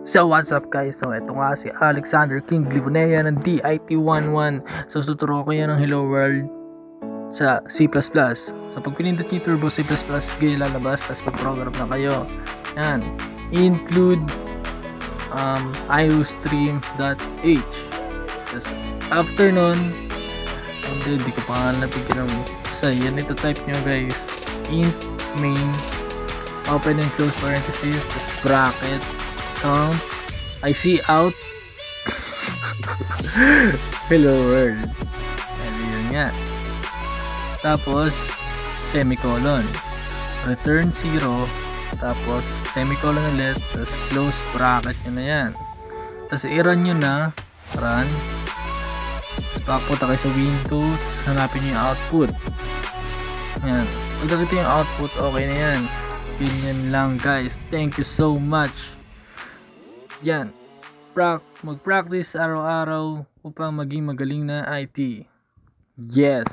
So what's up guys, so ito nga si Alexander King Glivonea ng DIT11. So tuturo ko yan ng Hello World sa C++. So pag pinindot niyo Turbo C++, ganyan lalabas, tapos pag-program na kayo. Yan, include iostream.h. Tapos after nun, hindi ko pa nga napigyan ng sa yan, ito type nyo guys, int main, open and close parenthesis, tapos bracket, count, I see out hello world, and yun nga, tapos semicolon, return 0, tapos semicolon ulit, tapos close bracket nyo na yan, tapos i-run nyo na, run, tapos papunta kayo sa Windows, hanapin nyo yung output. Yan, pag nakita yung output, okay na yan. Ganyan lang guys, thank you so much. Yan, mag-practice araw-araw upang maging magaling na IT. Yes!